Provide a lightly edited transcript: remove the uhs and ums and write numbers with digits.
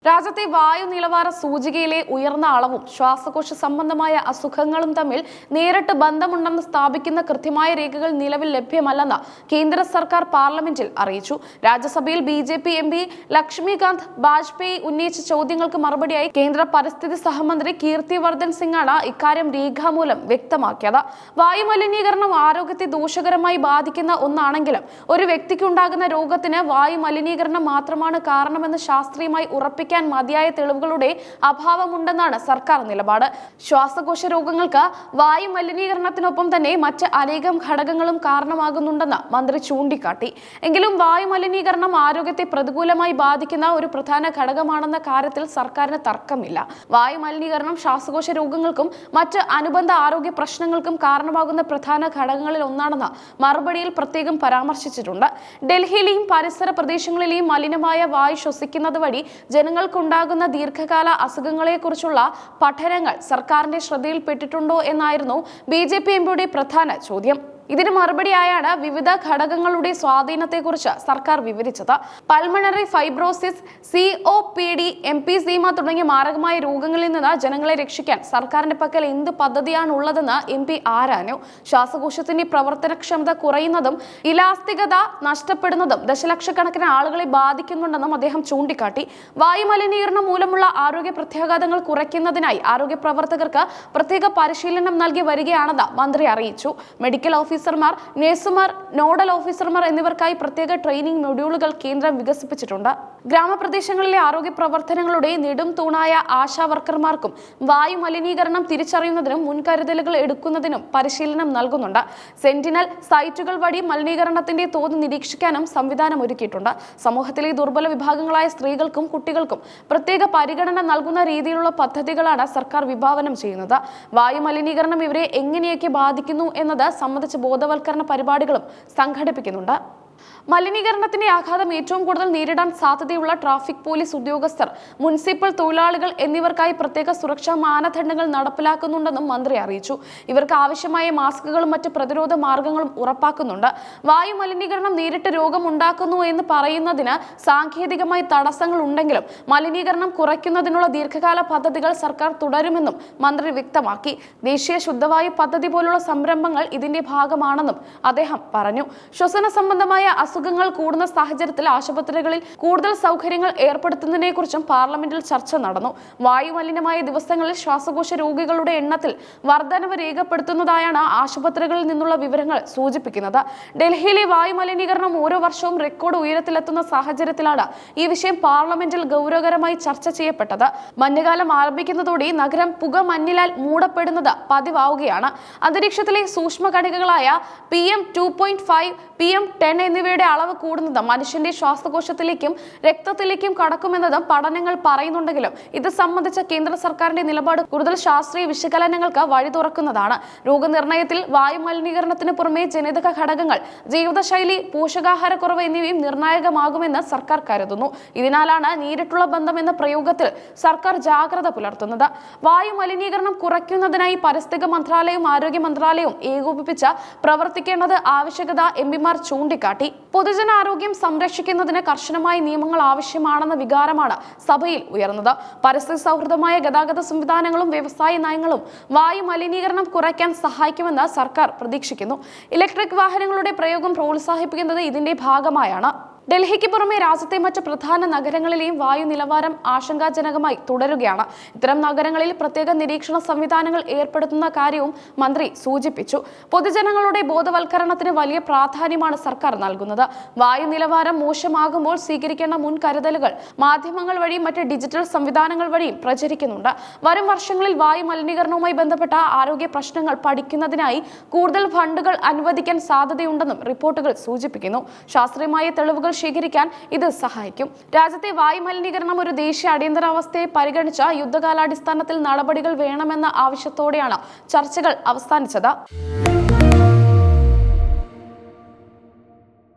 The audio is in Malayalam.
രാജ്യത്തെ വായു നിലവാര സൂചികയിലെ ഉയർന്ന അളവും ശ്വാസകോശ സംബന്ധമായ അസുഖങ്ങളും തമ്മിൽ നേരിട്ട് ബന്ധമുണ്ടെന്ന് സ്ഥാപിക്കുന്ന കൃത്യമായ രേഖകൾ നിലവിൽ ലഭ്യമല്ലെന്ന് കേന്ദ്ര സർക്കാർ പാർലമെന്റിൽ അറിയിച്ചു. രാജ്യസഭയിൽ ബിജെപി എംപി ലക്ഷ്മികാന്ത് ബാജ്പേയി ഉന്നയിച്ച ചോദ്യങ്ങൾക്ക് മറുപടിയായി കേന്ദ്ര പരിസ്ഥിതി സഹമന്ത്രി കീർത്തിവർദ്ധൻ സിംഗാണ് ഇക്കാര്യം രേഖാമൂലം വ്യക്തമാക്കിയത്. വായു മലിനീകരണം ആരോഗ്യത്തെ ദോഷകരമായി ബാധിക്കുന്ന ഒന്നാണെങ്കിലും ഒരു വ്യക്തിക്കുണ്ടാകുന്ന രോഗത്തിന് വായു മലിനീകരണം മാത്രമാണ് കാരണമെന്ന് ശാസ്ത്രീയമായി ഉറപ്പിക്കാൻ മതിയായ തെളിവുകളുടെ അഭാവമുണ്ടെന്നാണ് സർക്കാർ നിലപാട്. ശ്വാസകോശ രോഗങ്ങൾക്ക് വായു മലിനീകരണത്തിനൊപ്പം തന്നെ മറ്റ് അനേകം ഘടകങ്ങളും കാരണമാകുന്നുണ്ടെന്ന് മന്ത്രി ചൂണ്ടിക്കാട്ടി. എങ്കിലും വായു മലിനീകരണം ആരോഗ്യത്തെ പ്രതികൂലമായി ബാധിക്കുന്ന ഒരു പ്രധാന ഘടകമാണെന്ന കാര്യത്തിൽ സർക്കാരിന് തർക്കമില്ല. വായു മലിനീകരണം ശ്വാസകോശ രോഗങ്ങൾക്കും മറ്റ് അനുബന്ധ ആരോഗ്യ പ്രശ്നങ്ങൾക്കും കാരണമാകുന്ന പ്രധാന ഘടകങ്ങളിൽ ഒന്നാണെന്ന് മറുപടിയിൽ പ്രത്യേകം പരാമർശിച്ചിട്ടുണ്ട്. ഡൽഹിയിലെയും പരിസര പ്രദേശങ്ങളിലെയും മലിനമായ വായു ശ്വസിക്കുന്നത് വഴി ജനങ്ങൾക്കുണ്ടാകുന്ന ദീർഘകാല അസുഖങ്ങളെക്കുറിച്ചുള്ള പഠനങ്ങൾ സർക്കാരിന്റെ ശ്രദ്ധയിൽപ്പെട്ടിട്ടുണ്ടോ എന്നായിരുന്നു ബിജെപി എംപിയുടെ പ്രധാന ചോദ്യം. ഇതിന് മറുപടിയായാണ് വിവിധ ഘടകങ്ങളുടെ സ്വാധീനത്തെക്കുറിച്ച് സർക്കാർ വിവരിച്ചത്. പൾമണറി ഫൈബ്രോസിസ്, COPD, എംഫീസീമ തുടങ്ങിയ മാരകമായ രോഗങ്ങളിൽ നിന്ന് ജനങ്ങളെ രക്ഷിക്കാൻ സർക്കാരിന്റെ പക്കൽ എന്ത് പദ്ധതിയാണുള്ളതെന്ന് MP ആരാഞ്ഞു. ശ്വാസകോശത്തിന്റെ പ്രവർത്തനക്ഷമത കുറയുന്നതും ഇലാസ്തികത നഷ്ടപ്പെടുന്നതും ദശലക്ഷക്കണക്കിന് ആളുകളെ ബാധിക്കുന്നുണ്ടെന്നും അദ്ദേഹം ചൂണ്ടിക്കാട്ടി. വായു മലിനീകരണം മൂലമുള്ള ആരോഗ്യ പ്രത്യാഘാതങ്ങൾ കുറയ്ക്കുന്നതിനായി ആരോഗ്യ പ്രവർത്തകർക്ക് പ്രത്യേക പരിശീലനം നൽകി വരികയാണെന്ന് മന്ത്രി അറിയിച്ചു. മെഡിക്കൽ ഓഫീസർമാർ, നഴ്സുമാർ, നോഡൽ ഓഫീസർമാർ എന്നിവർക്കായി പ്രത്യേക ട്രെയിനിംഗ് മൊഡ്യൂളുകൾ കേന്ദ്രം വികസിപ്പിച്ചിട്ടുണ്ട്. ഗ്രാമപ്രദേശങ്ങളിലെ ആരോഗ്യ പ്രവർത്തനങ്ങളുടെ നെടും തൂണായ ആശാ വർക്കർമാർക്കും വായു മലിനീകരണം തിരിച്ചറിയുന്നതിനും മുൻകരുതലുകൾ എടുക്കുന്നതിനും പരിശീലനം നൽകുന്നുണ്ട്. സെന്റിനൽ സൈറ്റുകൾ വഴി മലിനീകരണത്തിന്റെ തോത് നിരീക്ഷിക്കാനും സംവിധാനം ഒരുക്കിയിട്ടുണ്ട്. സമൂഹത്തിലെ ദുർബല വിഭാഗങ്ങളായ സ്ത്രീകൾക്കും കുട്ടികൾക്കും പ്രത്യേക പരിഗണന നൽകുന്ന രീതിയിലുള്ള പദ്ധതികളാണ് സർക്കാർ വിഭാവനം ചെയ്യുന്നത്. വായു മലിനീകരണം ഇവരെ എങ്ങനെയൊക്കെ ബാധിക്കുന്നു എന്നത് സംബന്ധിച്ച ബോധവൽക്കരണ പരിപാടികളും സംഘടിപ്പിക്കുന്നുണ്ട്. മലിനീകരണത്തിന്റെ ആഘാതം ഏറ്റവും കൂടുതൽ നേരിടാൻ സാധ്യതയുള്ള ട്രാഫിക് പോലീസ് ഉദ്യോഗസ്ഥർ, മുനിസിപ്പൽ തൊഴിലാളികൾ എന്നിവർക്കായി പ്രത്യേക സുരക്ഷാ മാനദണ്ഡങ്ങൾ നടപ്പിലാക്കുന്നുണ്ടെന്നും മന്ത്രി അറിയിച്ചു. ഇവർക്ക് ആവശ്യമായ മാസ്കുകളും മറ്റ് പ്രതിരോധ മാർഗങ്ങളും ഉറപ്പാക്കുന്നുണ്ട്. വായു മലിനീകരണം നേരിട്ട് രോഗമുണ്ടാക്കുന്നു എന്ന് പറയുന്നതിന് സാങ്കേതികമായി തടസ്സങ്ങൾ ഉണ്ടെങ്കിലും മലിനീകരണം കുറയ്ക്കുന്നതിനുള്ള ദീർഘകാല പദ്ധതികൾ സർക്കാർ തുടരുമെന്നും മന്ത്രി വ്യക്തമാക്കി. ദേശീയ ശുദ്ധവായു പദ്ധതി പോലുള്ള സംരംഭങ്ങൾ ഇതിന്റെ ഭാഗമാണെന്നും അദ്ദേഹം പറഞ്ഞു. ശ്വസന സംബന്ധമായ അസുഖങ്ങൾ കൂടുന്ന സാഹചര്യത്തിൽ ആശുപത്രികളിൽ കൂടുതൽ സൗകര്യങ്ങൾ ഏർപ്പെടുത്തുന്നതിനെക്കുറിച്ചും പാർലമെന്റിൽ ചർച്ച നടന്നു. വായു മലിനമായ ദിവസങ്ങളിൽ ശ്വാസകോശ രോഗികളുടെ എണ്ണത്തിൽ വർധനവ് രേഖപ്പെടുത്തുന്നതായാണ് ആശുപത്രികളിൽ നിന്നുള്ള വിവരങ്ങൾ സൂചിപ്പിക്കുന്നത്. ഡൽഹിയിലെ വായു മലിനീകരണം ഓരോ വർഷവും റെക്കോർഡ് ഉയരത്തിലെത്തുന്ന സാഹചര്യത്തിലാണ് ഈ വിഷയം പാർലമെന്റിൽ ഗൗരവകരമായി ചർച്ച ചെയ്യപ്പെട്ടത്. മഞ്ഞുകാലം ആരംഭിക്കുന്നതോടെ നഗരം പുകമഞ്ഞിലാൽ മൂടപ്പെടുന്നത് പതിവാവുകയാണ്. അന്തരീക്ഷത്തിലെ സൂക്ഷ്മകണികകളായ PM2.5, PM10 എന്നിവയുടെ അളവ് കൂടുന്നത് മനുഷ്യന്റെ ശ്വാസകോശത്തിലേക്കും രക്തത്തിലേക്കും കടക്കുമെന്നതും പഠനങ്ങൾ പറയുന്നുണ്ടെങ്കിലും ഇത് സംബന്ധിച്ച കേന്ദ്ര സർക്കാരിന്റെ നിലപാട് കൂടുതൽ ശാസ്ത്രീയ വിശകലനങ്ങൾക്ക് വഴി തുറക്കുന്നതാണ്. രോഗനിർണയത്തിൽ വായു മലിനീകരണത്തിന് പുറമെ ജനിതക ഘടകങ്ങൾ, ജീവിതശൈലി, പോഷകാഹാരക്കുറവ് എന്നിവയും നിർണായകമാകുമെന്ന് സർക്കാർ കരുതുന്നു. ഇതിനാലാണ് നേരിട്ടുള്ള ബന്ധം എന്ന പ്രയോഗത്തിൽ സർക്കാർ ജാഗ്രത പുലർത്തുന്നത്. വായു മലിനീകരണം കുറയ്ക്കുന്നതിനായി പരിസ്ഥിതി മന്ത്രാലയവും ആരോഗ്യ മന്ത്രാലയവും ഏകോപിപ്പിച്ച് പ്രവർത്തിക്കേണ്ടത് ആവശ്യകത എംപിമാർ ചൂണ്ടിക്കാട്ടി. പൊതുജനാരോഗ്യം സംരക്ഷിക്കുന്നതിന് കർശനമായ നിയമങ്ങൾ ആവശ്യമാണെന്ന വികാരമാണ് സഭയിൽ ഉയർന്നത്. പരിസ്ഥിതി സൗഹൃദമായ ഗതാഗത സംവിധാനങ്ങളും വ്യവസായ നയങ്ങളും വായു മലിനീകരണം കുറയ്ക്കാൻ സഹായിക്കുമെന്ന് സർക്കാർ പ്രതീക്ഷിക്കുന്നു. ഇലക്ട്രിക് വാഹനങ്ങളുടെ പ്രയോഗം പ്രോത്സാഹിപ്പിക്കുന്നത് ഇതിന്റെ ഭാഗമായാണ്. ഡൽഹിക്ക് പുറമെ രാജ്യത്തെ മറ്റ് പ്രധാന നഗരങ്ങളിലെയും വായു നിലവാരം ആശങ്കാജനകമായി തുടരുകയാണ്. ഇത്തരം നഗരങ്ങളിൽ പ്രത്യേക നിരീക്ഷണ സംവിധാനങ്ങൾ ഏർപ്പെടുത്തുന്ന കാര്യവും മന്ത്രി സൂചിപ്പിച്ചു. പൊതുജനങ്ങളുടെ ബോധവൽക്കരണത്തിന് വലിയ പ്രാധാന്യമാണ് സർക്കാർ നൽകുന്നത്. വായു നിലവാരം മോശമാകുമ്പോൾ സ്വീകരിക്കേണ്ട മുൻകരുതലുകൾ മാധ്യമങ്ങൾ വഴിയും മറ്റ് ഡിജിറ്റൽ സംവിധാനങ്ങൾ വഴിയും പ്രചരിക്കുന്നുണ്ട്. വരും വർഷങ്ങളിൽ വായു മലിനീകരണവുമായി ബന്ധപ്പെട്ട ആരോഗ്യ പ്രശ്നങ്ങൾ പഠിക്കുന്നതിനായി കൂടുതൽ ഫണ്ടുകൾ അനുവദിക്കാൻ സാധ്യതയുണ്ടെന്നും റിപ്പോർട്ടുകൾ സൂചിപ്പിക്കുന്നു. ശാസ്ത്രീയമായ തെളിവുകൾ ശേഖരിക്കാൻ ഇത് സഹായിക്കും. രാജ്യത്തെ വായു മലിനീകരണം ഒരു ദേശീയ അടിയന്തരാവസ്ഥയെ പരിഗണിച്ച യുദ്ധകാലാടിസ്ഥാനത്തിൽ നടപടികൾ വേണമെന്ന ആവശ്യത്തോടെയാണ് ചർച്ചകൾ അവസാനിച്ചത്.